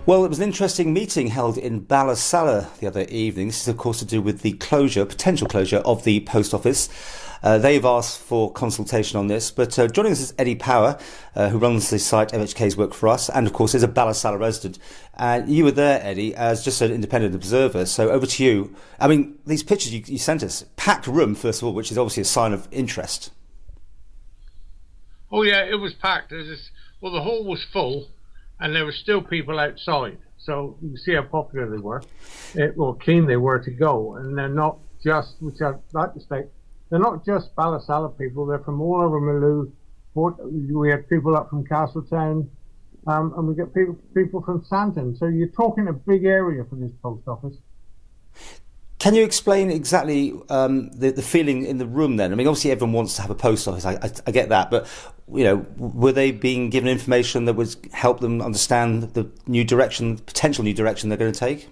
Well, it was an interesting meeting held in Ballasalla the other evening. This is, of course, to do with the potential closure of the post office. They've asked for consultation on this, but joining us is Eddie Power, who runs the site MHK's Work for Us, and of course is a Ballasalla resident. You were there, Eddie, as just an independent observer, so over to you. I mean, these pictures you sent us, packed room, first of all, which is obviously a sign of interest. Oh yeah, it was packed. Well, the hall was full, and there were still people outside. So you can see how popular they were, keen they were to go. And they're not just, which I'd like to state, they're not just Ballasalla people. They're from all over Maloo. We have people up from Castletown, and we get people from Santon. So you're talking a big area for this post office. Can you explain exactly the feeling in the room then? I mean, obviously everyone wants to have a post office. I get that, but were they being given information that would help them understand the potential new direction they're going to take?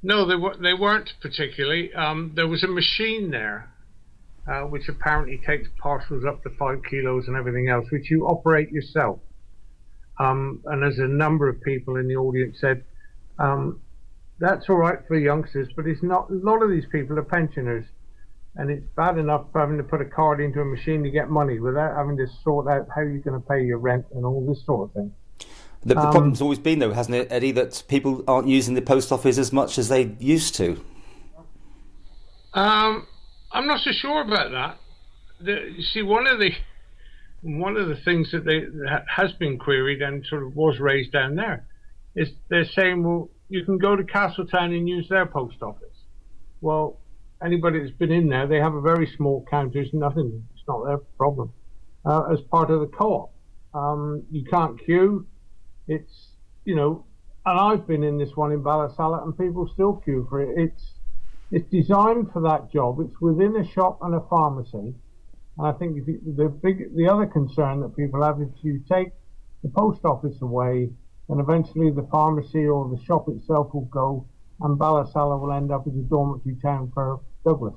No, they weren't particularly. There was a machine there, which apparently takes parcels up to 5 kilos and everything else, which you operate yourself. And as a number of people in the audience said, that's all right for youngsters, but it's not. A lot of these people are pensioners, and it's bad enough having to put a card into a machine to get money without having to sort out how you're going to pay your rent and all this sort of thing. The problem's always been, though, hasn't it, Eddie, that people aren't using the post office as much as they used to? I'm not so sure about that. You see, one of the things that has been queried and sort of was raised down there is they're saying, well, you can go to Castletown and use their post office. Well, anybody that's been in there, they have a very small counters, nothing, it's not their problem. As part of the co-op, you can't queue. It's, and I've been in this one in Ballasalla and people still queue for it. It's designed for that job. It's within a shop and a pharmacy. And I think the other concern that people have is you take the post office away, and eventually the pharmacy or the shop itself will go, and Ballasalla will end up as a dormitory town for Douglas.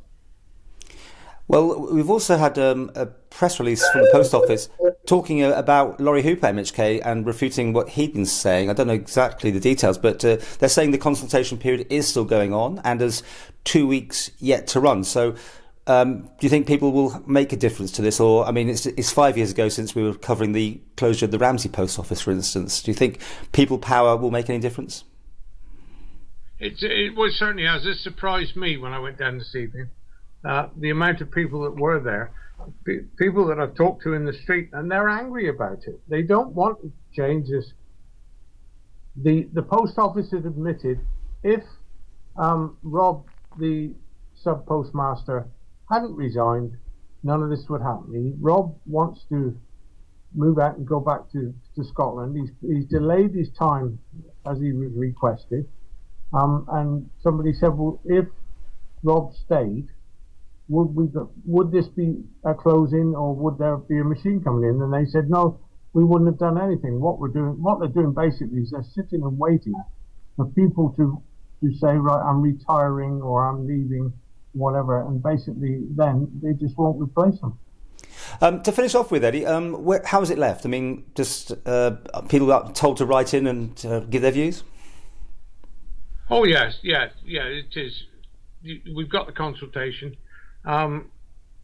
Well, we've also had a press release from the post office talking about Laurie Hooper, MHK, and refuting what he'd been saying. I don't know exactly the details, but they're saying the consultation period is still going on and there's 2 weeks yet to run. So do you think people will make a difference to this? Or, I mean, it's 5 years ago since we were covering the closure of the Ramsey post office, for instance. Do you think people power will make any difference? It certainly has. It surprised me when I went down this evening. The amount of people that were there, people that I've talked to in the street, and they're angry about it. They don't want to change this. The post office has admitted if Rob, the sub-postmaster, hadn't resigned, none of this would happen. Rob wants to move out and go back to Scotland. He's delayed his time as he was requested. And somebody said, well, if Rob stayed, would this be a closing or would there be a machine coming in? And they said, no, we wouldn't have done anything. What they're doing basically is they're sitting and waiting for people to say, right, I'm retiring or I'm leaving, whatever, and basically then they just won't replace them. To finish off with, Eddie, how is it left? I mean, just people are told to write in and give their views? Oh yes, it is. We've got the consultation. Can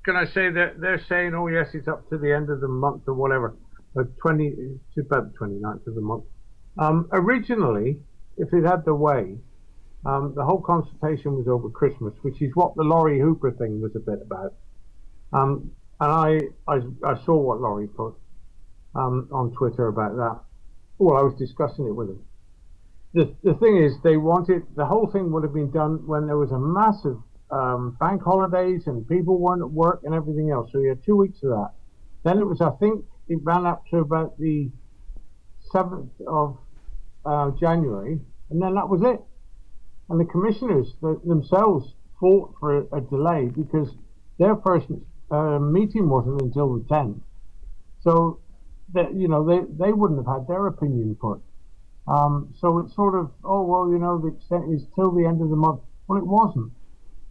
I say that they're saying, oh yes, it's up to the end of the month or whatever, but it's about the 29th of the month. Originally, if it had the way, the whole consultation was over Christmas, which is what the Laurie Hooper thing was a bit about. And I saw what Laurie put on Twitter about that. Well, I was discussing it with him. The thing is, the whole thing would have been done when there was a massive bank holidays and people weren't at work and everything else. So you had 2 weeks of that. Then it was, I think, it ran up to about the 7th of January, and then that was it. And the commissioners themselves fought for a delay because their first meeting wasn't until the 10th. So that they wouldn't have had their opinion put. So it's sort of, the extent is till the end of the month. Well, it wasn't.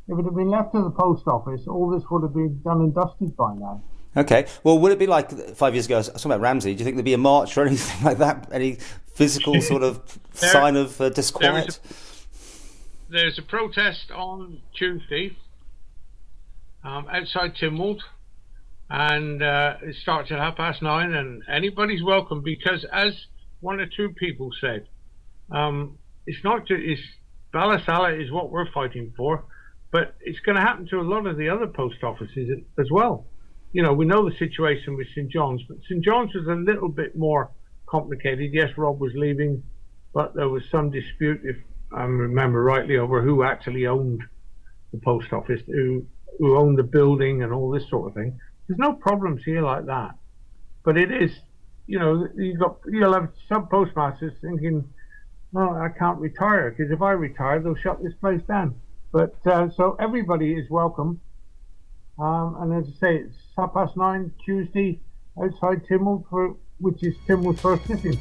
If it had been left to the post office, all this would have been done and dusted by now. Okay. Well, would it be like 5 years ago? I was talking about Ramsey. Do you think there'd be a march or anything like that? Any physical sort of sign of disquiet? There's a protest on Tuesday outside Tynwald, and it starts at 9:30, and anybody's welcome, because as one or two people said, it's not just, it's Ballasalla is what we're fighting for, but it's going to happen to a lot of the other post offices as well. You know, we know the situation with St John's, but St John's was a little bit more complicated. Yes, Rob was leaving, but there was some dispute, if I remember rightly, over who actually owned the post office, who owned the building and all this sort of thing. There's no problems here like that, but it is, you know, you'll have some postmasters thinking, well, I can't retire, because if I retire, they'll shut this place down. But so everybody is welcome, and as I say, it's 9:30 Tuesday outside Tynwald, which is Tynwald's first sitting.